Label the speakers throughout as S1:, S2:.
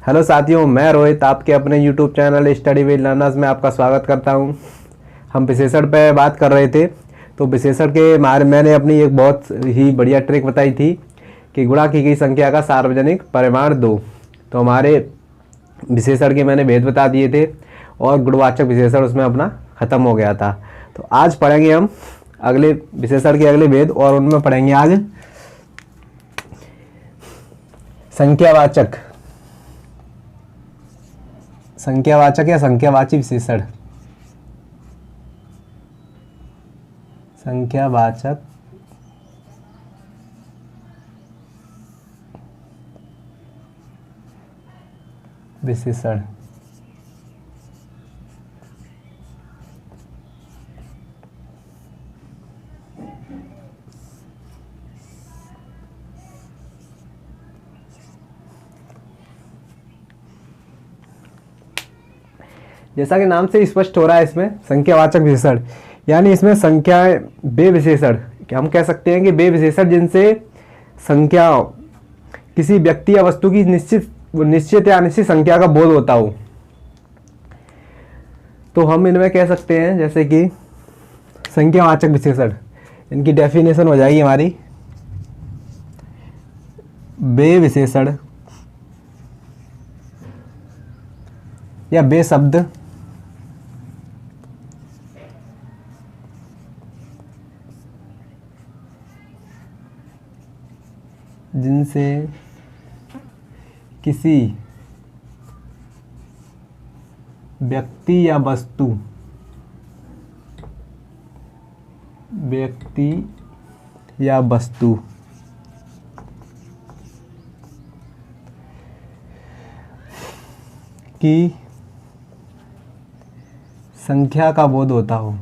S1: Hello साथियों, मैं रोहित आपके अपने YouTube channel study with learners में आपका स्वागत करता हूं। हम विशेषण पे बात कर रहे थे। तो विशेषण के मारे मैंने अपनी एक बहुत ही बढ़िया ट्रिक बताई थी कि गुणा की गई संख्या का सार्वजनिक परिमाण 2। तो हमारे विशेषण के मैंने भेद बता दिए थे और गुणवाचक विशेषण उसमें अपना ख़त्म हो गया था। तो आज पढ़ेंगे हम अगले विशेषण के अगले भेद, और उनमें पढ़ेंगे आज संख्यावाचक या संख्यावाची विशेषण। संख्यावाचक विशेषण। जैसा कि नाम से स्पष्ट हो रहा है, इसमें संख्यावाचक विशेषण यानी इसमें संख्याएं वे विशेषण, हम कह सकते हैं कि वे विशेषण जिनसे संख्या किसी व्यक्ति या वस्तु की निश्चित या अनिश्चित संख्या का बोध होता हो। तो हम इनमें कह सकते हैं जैसे कि संख्यावाचक विशेषण, इनकी डेफिनेशन हो जाएगी हमारी वे विशेषण या वे शब्द जिनसे किसी व्यक्ति या वस्तु की संख्या का बोध होता हो।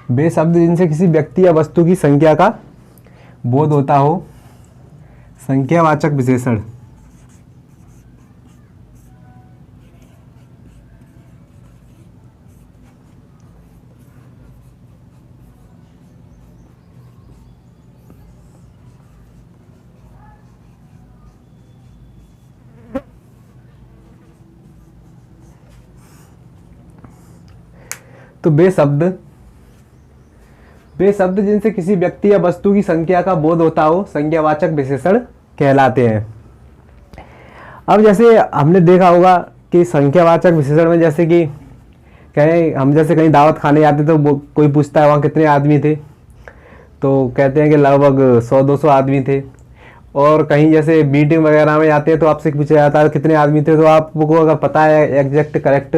S1: वे शब्द जिनसे किसी व्यक्ति या वस्तु की संख्या का बोध होता हो, संख्यावाचक विशेषण। तो वे शब्द जिनसे किसी व्यक्ति या वस्तु की संख्या का बोध होता हो संख्यावाचक विशेषण कहलाते हैं। अब जैसे हमने देखा होगा कि संख्यावाचक विशेषण में जैसे कि कहीं दावत खाने जाते तो कोई पूछता है वहाँ कितने आदमी थे, तो कहते हैं कि लगभग 100-200 आदमी थे। और कहीं जैसे मीटिंग वगैरह में जाते हैं तो आपसे पूछा जाता है कितने आदमी थे, तो आपको अगर पता है एग्जैक्ट करेक्ट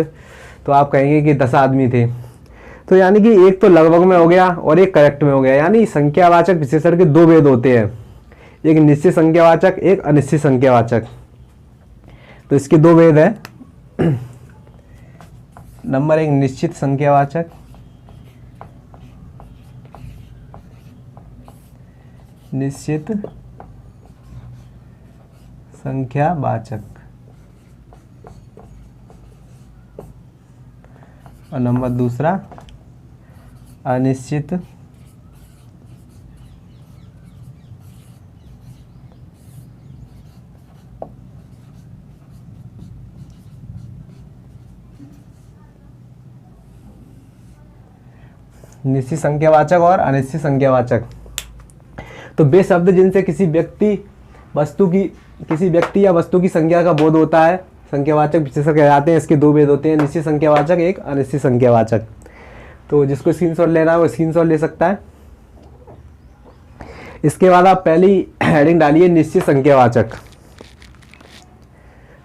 S1: तो आप कहेंगे कि 10 आदमी थे। तो यानी कि एक तो लगभग में हो गया और एक करेक्ट में हो गया। यानी संख्यावाचक विशेषण के दो भेद होते हैं, एक निश्चित संख्यावाचक, एक अनिश्चित संख्यावाचक। तो इसके दो भेद हैं। नंबर 1 निश्चित संख्यावाचक, निश्चित संख्यावाचक, और नंबर दूसरा अनिश्चित निश्चित संख्यावाचक और अनिश्चित संख्यावाचक। तो वे शब्द जिनसे किसी व्यक्ति या वस्तु की संख्या का बोध होता है संख्यावाचक विशेषण कहलाते हैं। इसके दो भेद होते हैं, निश्चित संख्यावाचक, एक अनिश्चित संख्यावाचक। तो जिसको स्क्रीनशॉट लेना है वो स्क्रीनशॉट ले सकता है। इसके बाद आप पहली हेडिंग डालिए निश्चित संख्यावाचक।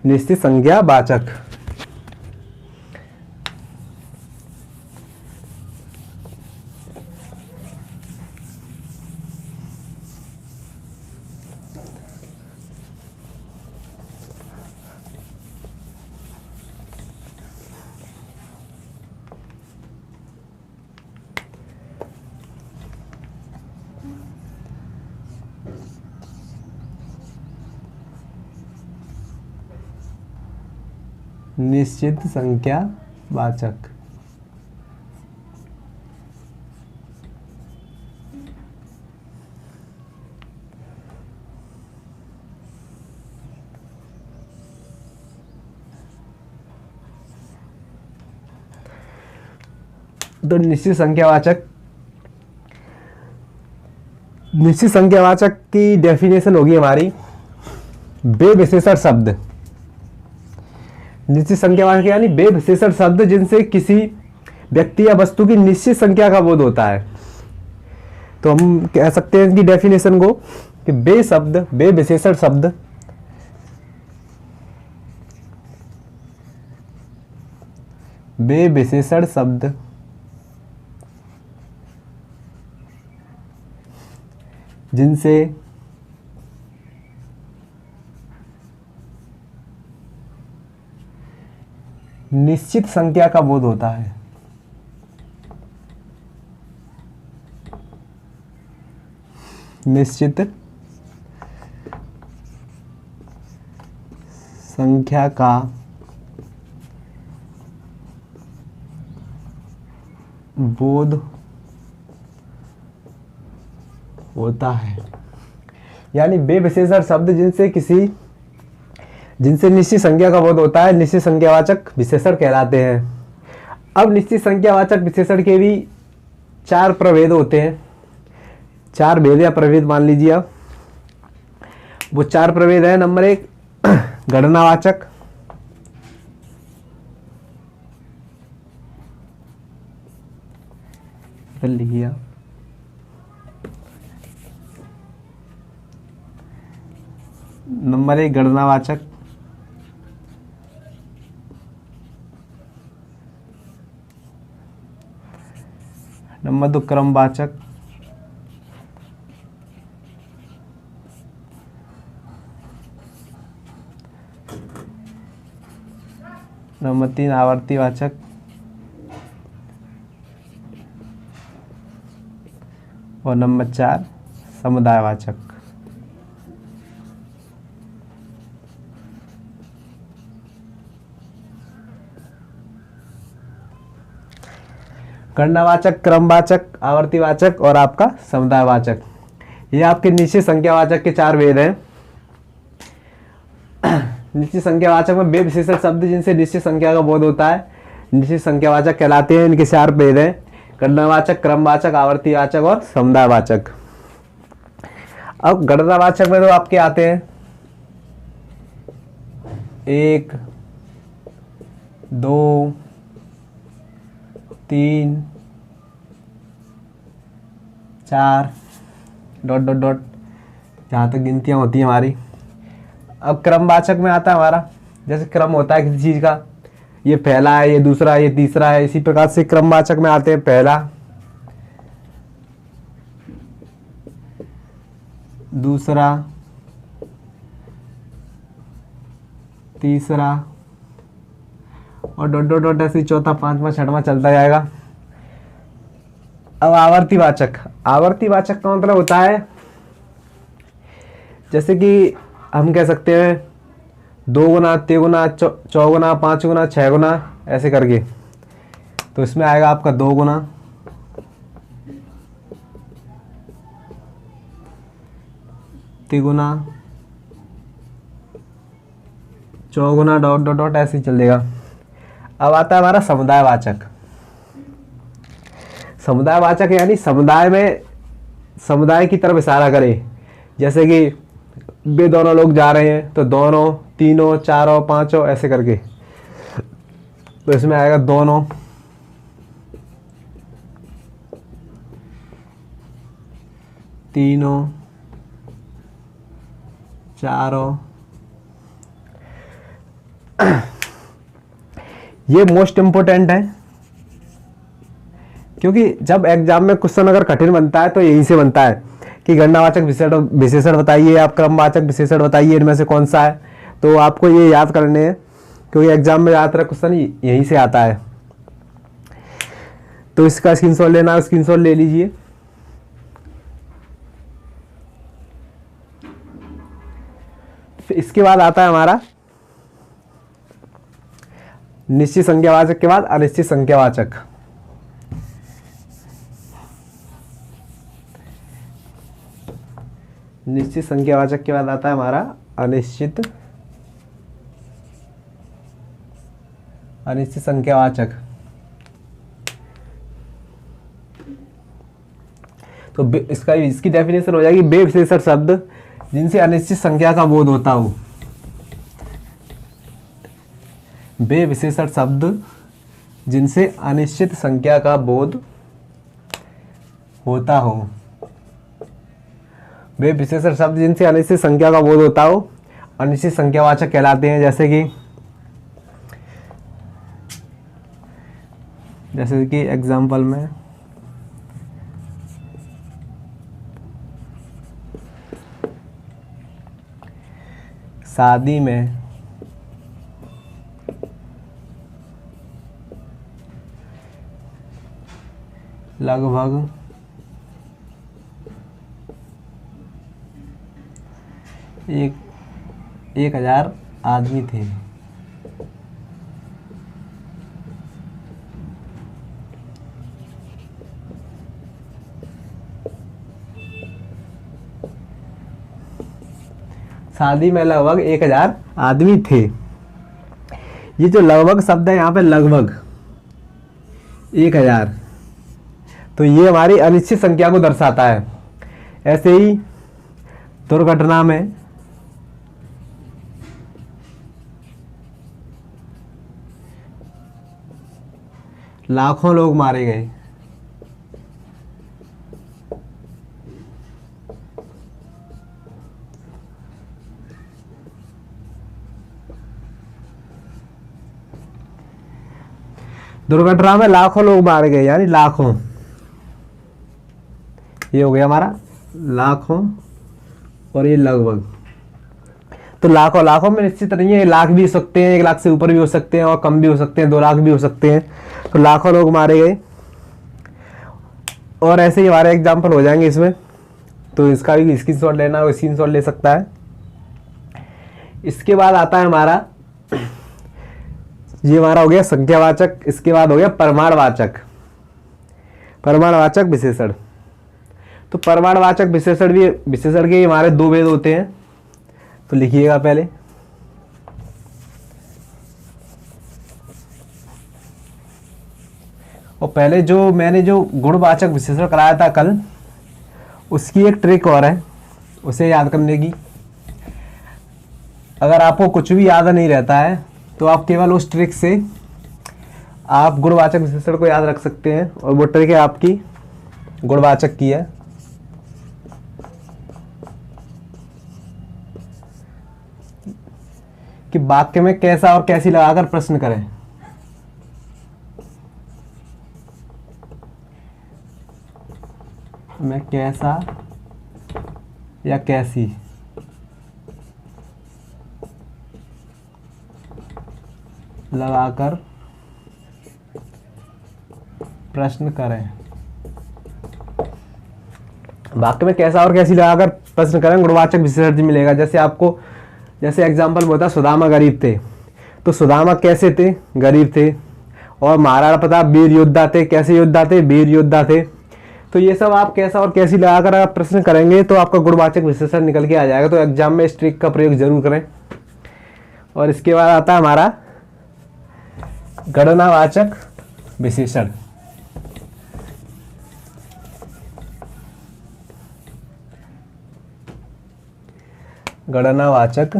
S1: निश्चित संख्यावाचक निश्चित संख्या वाचक। तो निश्चित संख्यावाचक की डेफिनेशन होगी हमारी बेविशेषण शब्द। निश्चित संख्यावाचक यानी बेविशेषण शब्द जिनसे किसी व्यक्ति या वस्तु की निश्चित संख्या का बोध होता है। तो हम कह सकते हैं इनकी डेफिनेशन को कि बेविशेषण शब्द जिनसे निश्चित संख्या का बोध होता है। निश्चित संख्या का बोध होता है, यानी बेविशेषण शब्द जिनसे निश्चित संख्या का बोध होता है निश्चित संख्यावाचक विशेषण कहलाते हैं। अब निश्चित संख्यावाचक विशेषण के भी 4 प्रभेद होते हैं, 4 भेद या प्रभेद मान लीजिए आप। वो 4 प्रभेद है। नंबर 1 गणनावाचक, लिखिए आप। नंबर 1 गणनावाचक, नंबर 2 क्रमवाचक, नंबर 3 आवर्तीवाचक और नंबर 4 समुदायवाचक। गणनावाचक, क्रमवाचक, आवर्तीवाचक और आपका समुदायवाचक, ये आपके निश्चित संख्यावाचक के 4 भेद हैं। निश्चित संख्यावाचक में बेविशेषण शब्द जिनसे निश्चित संख्या का बोध होता है निश्चित संख्यावाचक कहलाते हैं। इनके 4 भेद हैं, गणनावाचक, क्रमवाचक, आवर्तीवाचक और समुदायवाचक। अब गणनावाचक में तो आपके आते हैं 1 2 3 4 ... जहाँ तक गिनतियाँ होती हैं हमारी। अब क्रमवाचक में आता है हमारा, जैसे क्रम होता है किसी चीज़ का, ये पहला है, ये दूसरा है, ये तीसरा है, इसी प्रकार से क्रमवाचक में आते हैं पहला, दूसरा, तीसरा और ... ऐसे चौथा, पांचवा, छठवां चलता जाएगा। अब आवर्तीवाचक का मतलब होता है जैसे कि हम कह सकते हैं 2 गुना, 3 गुना, 4 गुना, 5 गुना, 6 गुना ऐसे करके। तो इसमें आएगा आपका 2 गुना, 3 गुना, 4 गुना ... ऐसे ही चलेगा। अब आता है हमारा समुदायवाचक। समुदायवाचक यानी समुदाय की तरफ इशारा करे, जैसे कि वे दोनों लोग जा रहे हैं तो दोनों, तीनों, चारों, पांचों ऐसे करके। तो इसमें आएगा दोनों, तीनों, चारों। ये मोस्ट इंपोर्टेंट है, क्योंकि जब एग्जाम में क्वेश्चन अगर कठिन बनता है तो यहीं से बनता है कि गणनावाचक विशेषण बताइए, आप क्रमवाचक विशेषण बताइए, इनमें से कौन सा है। तो आपको ये याद करने हैं, क्योंकि एग्जाम में ज़्यादातर क्वेश्चन यहीं से आता है। तो इसका स्क्रीनशॉट लेना है, स्क्रीनशॉट ले लीजिए। फिर इसके बाद आता है हमारा निश्चित संज्ञावाचक के बाद अनिश्चित संज्ञावाचक। निश्चित संज्ञावाचक के बाद आता है हमारा अनिश्चित संज्ञावाचक। तो इसकी डेफिनेशन हो जाएगी वे विशेषण शब्द जिनसे अनिश्चित संख्या का बोध होता हो। वे विशेषण शब्द जिनसे अनिश्चित संख्या का बोध होता हो। वे विशेषण शब्द जिनसे अनिश्चित संख्या का बोध होता हो अनिश्चित संख्यावाचक कहलाते हैं। जैसे कि एग्जाम्पल में शादी में लगभग 1000 आदमी थे। शादी में लगभग 1000 आदमी थे। ये जो लगभग शब्द है यहाँ पे लगभग 1000, तो ये हमारी अनिश्चित संख्या को दर्शाता है। ऐसे ही दुर्घटना में लाखों लोग मारे गए। दुर्घटना में लाखों लोग मारे गए, यानी लाखों, ये हो गया हमारा लाखों, और ये लगभग। तो लाखों में निश्चित नहीं है, लाख भी हो सकते हैं, 1 लाख से ऊपर भी हो सकते हैं और कम भी हो सकते हैं, 2 लाख भी हो सकते हैं। तो लाखों लोग मारे गए। और ऐसे ही हमारे एग्जाम्पल हो जाएंगे इसमें। तो इसका भी स्क्रीनशॉट लेना हो स्क्रीनशॉट ले सकता है। इसके बाद आता है हमारा, ये हमारा हो गया संख्यावाचक। इसके बाद हो गया प्रमाणवाचक। प्रमाणवाचक विशेषण। तो प्रमाणवाचक विशेषण के हमारे 2 भेद होते हैं। तो लिखिएगा पहले। और पहले जो मैंने जो गुणवाचक विशेषण कराया था कल, उसकी एक ट्रिक और है उसे याद करने की। अगर आपको कुछ भी याद नहीं रहता है तो आप केवल उस ट्रिक से आप गुणवाचक विशेषण को याद रख सकते हैं। और वो ट्रिक है आपकी गुणवाचक की है। कि वाक्य में कैसा और कैसी लगाकर प्रश्न करें। मैं कैसा या कैसी लगाकर प्रश्न करें। वाक्य में कैसा और कैसी लगाकर प्रश्न करें, गुणवाचक विशेषण मिलेगा। जैसे एग्जाम्पल में होता है सुदामा गरीब थे। तो सुदामा कैसे थे? गरीब थे। और महाराणा प्रताप वीर योद्धा थे। कैसे योद्धा थे? वीर योद्धा थे। तो ये सब आप कैसा और कैसी लगाकर आप प्रश्न करेंगे तो आपका गुणवाचक विशेषण निकल के आ जाएगा। तो एग्जाम में इस ट्रिक का प्रयोग जरूर करें। और इसके बाद आता है हमारा गणनावाचक विशेषण। गणनावाचक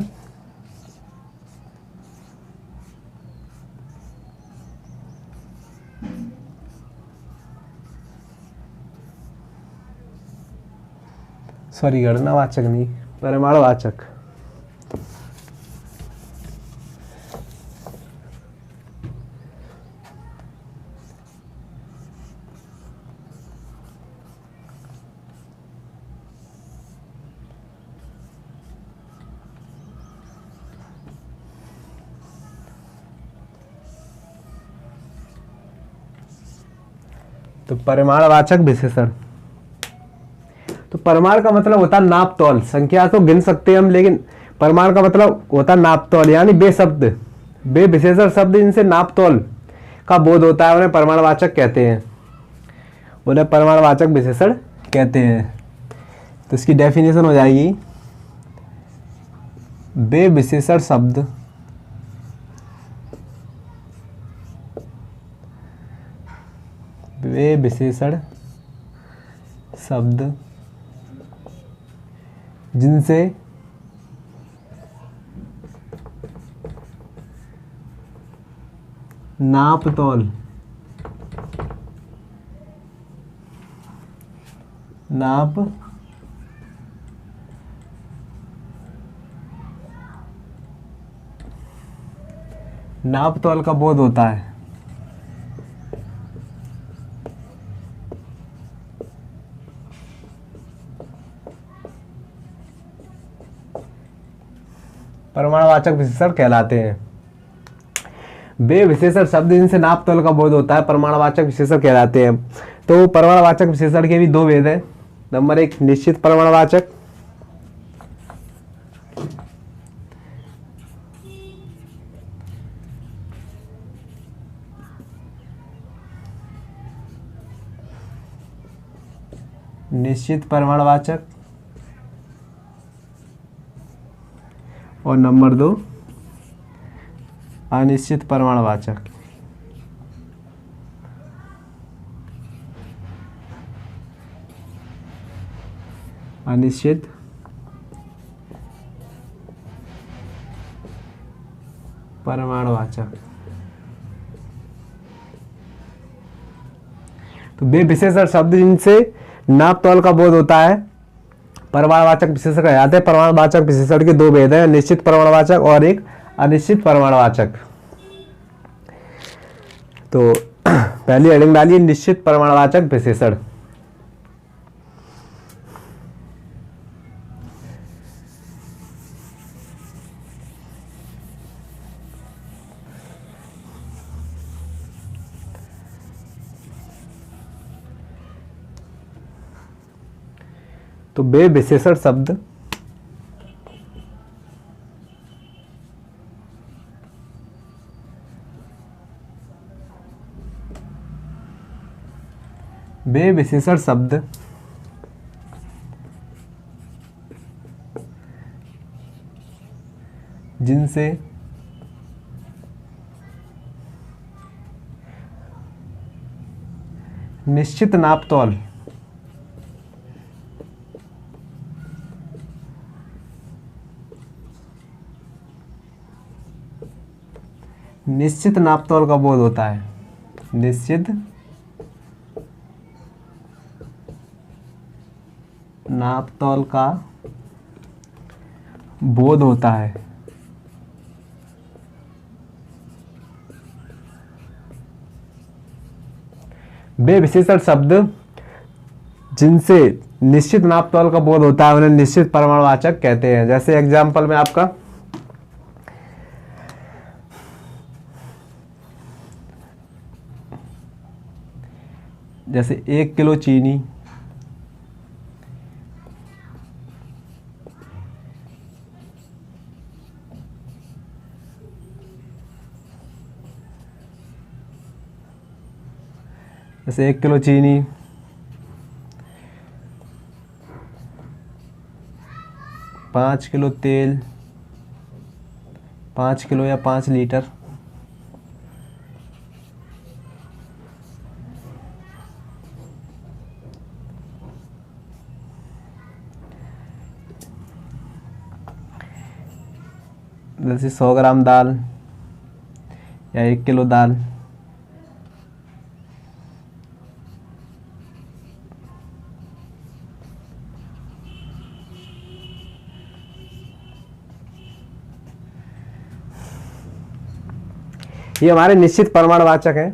S1: गणनावाचक नहीं, परिमाणवाचक। तो परिमाणवाचक विशेषण। तो परिमाण का मतलब होता है नाप तौल। संख्या तो गिन सकते हैं हम, लेकिन परिमाण का मतलब होता है नाप तौल, यानी वे शब्द वे विशेषण शब्द जिनसे नाप तोल का बोध होता है उन्हें प्रमाणवाचक कहते हैं, उन्हें प्रमाणवाचक विशेषण कहते हैं। तो इसकी डेफिनेशन हो जाएगी, वे विशेषण शब्द जिनसे नाप तोल का बोध होता है। प्रमाणवाचक विशेषण कहलाते हैं। वे विशेषण शब्द जिनसे नाप तोल का बोध होता है प्रमाणवाचक विशेषण कहलाते हैं। तो प्रमाणवाचक विशेषण के भी दो भेद हैं। नंबर एक, निश्चित प्रमाणवाचक, निश्चित प्रमाणवाचक, और नंबर दो, अनिश्चित प्रमाणवाचक। अनिश्चित प्रमाणवाचक। तो वे विशेषण शब्द जिनसे नाप तोल का बोध होता है प्रमाणवाचक विशेषण कहलाते हैं। प्रमाणवाचक विशेषण के दो भेद हैं, निश्चित प्रमाणवाचक और एक अनिश्चित प्रमाणवाचक। तो पहली हेडिंग डालिए, निश्चित प्रमाणवाचक विशेषण। तो वे विशेषण शब्द जिनसे निश्चित नाप तोल का बोध होता है। निश्चित नाप तोल का बोध होता है। वे विशेषण शब्द जिनसे निश्चित नाप तोल का बोध होता है उन्हें निश्चित प्रमाणवाचक कहते हैं। जैसे एग्जाम्पल में आपका जैसे 1 किलो चीनी, जैसे 1 किलो चीनी 5 किलो तेल, 5 किलो या 5 लीटर, जैसे 100 ग्राम दाल या 1 किलो दाल, ये हमारे निश्चित प्रमाणवाचक है।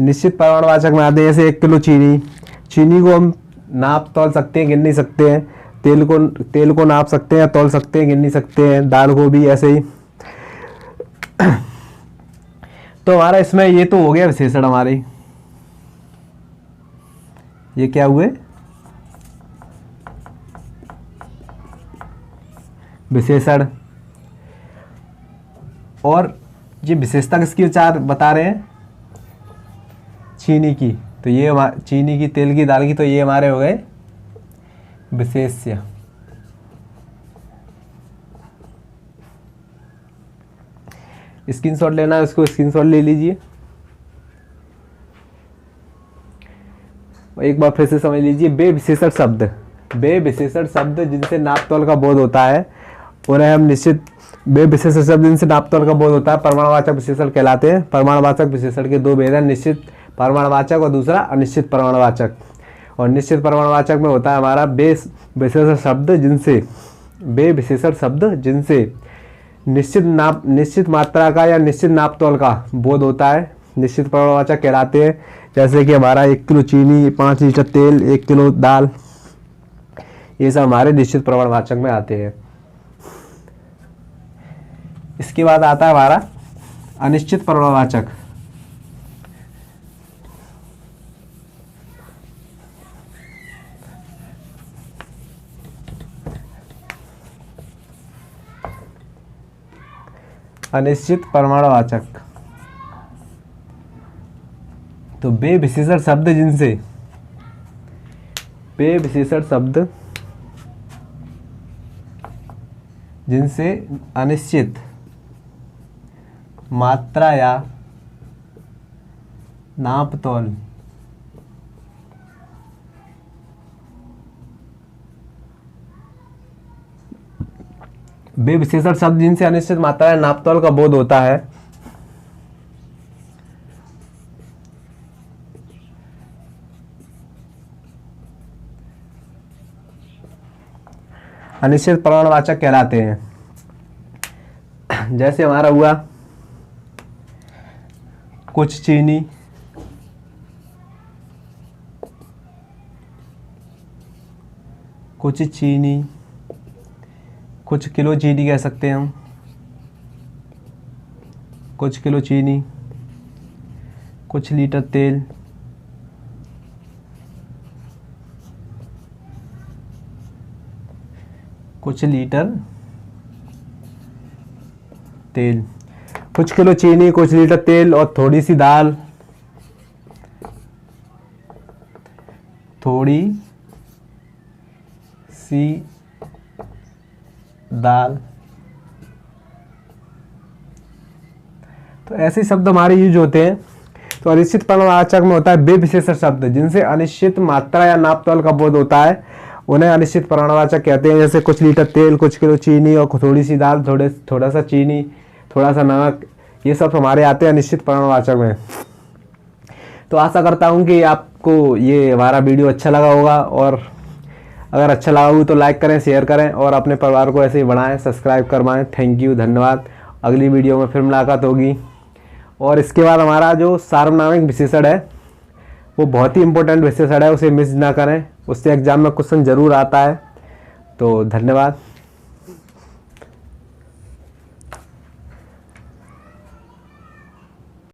S1: निश्चित प्रमाणवाचक में आते हैं जैसे 1 किलो चीनी को हम नाप तोल सकते हैं, गिन नहीं सकते हैं। तेल को नाप सकते हैं, तोल सकते हैं, गिन नहीं सकते हैं। दाल को भी ऐसे ही। तो हमारा इसमें ये तो हो गया विशेषण हमारे, ये क्या हुए विशेषण। और ये विशेषता किसकी चार बता रहे हैं, चीनी की, तो ये चीनी की, तेल की, दाल की, तो ये हमारे हो गए विशेष्य। स्क्रीनशॉट लेना है उसको, स्क्रीनशॉट ले लीजिए। एक बार फिर से समझ लीजिए, वे विशेषण शब्द, वे विशेषण शब्द जिनसे नापतोल का बोध होता है उन्हें हम निश्चित, वे विशेषण शब्द जिनसे नापतोल का बोध होता है परमाणुवाचक विशेषण कहलाते हैं। परमाणुवाचक विशेषण के दो भेद हैं, निश्चित परमाणुवाचक और दूसरा अनिश्चित परमाणुवाचक। और निश्चित परमाणुवाचक में होता है हमारा वे विशेषण शब्द जिनसे, वे विशेषण शब्द जिनसे निश्चित मात्रा का या निश्चित नापतोल का बोध होता है, निश्चित परमाणुवाचक कहलाते हैं। जैसे कि हमारा 1 किलो चीनी, 5 लीटर तेल, 1 किलो दाल, ये सब हमारे निश्चित परमाणुवाचक में आते हैं। इसके बाद आता है हमारा अनिश्चित परमाणुवाचक। अनिश्चित परमाणुवाचक, तो वे विशेषण शब्द जिनसे, वे विशेषण शब्द जिनसे अनिश्चित मात्रा या नापतोल वे विशेषण शब्द जिनसे अनिश्चित मात्रा या नापतोल का बोध होता है अनिश्चित परमाणुवाचक कहलाते हैं। जैसे हमारा हुआ कुछ चीनी, कुछ किलो चीनी कह सकते हैं हम, कुछ किलो चीनी, कुछ लीटर तेल, कुछ लीटर तेल, कुछ किलो चीनी, कुछ लीटर तेल और थोड़ी सी दाल, थोड़ी सी दाल। तो ऐसे शब्द हमारे यूज होते हैं। तो अनिश्चित परमाणुवाचक में होता है वे विशेषण शब्द जिनसे अनिश्चित मात्रा या नापतोल का बोध होता है, उन्हें अनिश्चित परमाणुवाचक कहते हैं। जैसे कुछ लीटर तेल, कुछ किलो चीनी और थोड़ी सी दाल, थोड़ा सा चीनी, थोड़ा सा नमक, ये सब हमारे आते हैं अनिश्चित परमाणुवाचक में। तो आशा करता हूँ कि आपको ये हमारा वीडियो अच्छा लगा होगा, और अगर अच्छा लगा हो तो लाइक करें, शेयर करें और अपने परिवार को ऐसे ही बढ़ाएं, सब्सक्राइब करवाएं। थैंक यू, धन्यवाद। अगली वीडियो में फिर मुलाकात होगी। और इसके बाद हमारा जो सार्वनामिक विशेषण है वो बहुत ही इंपॉर्टेंट विशेषण है, उसे मिस ना करें, उससे एग्जाम में क्वेश्चन जरूर आता है। तो धन्यवाद।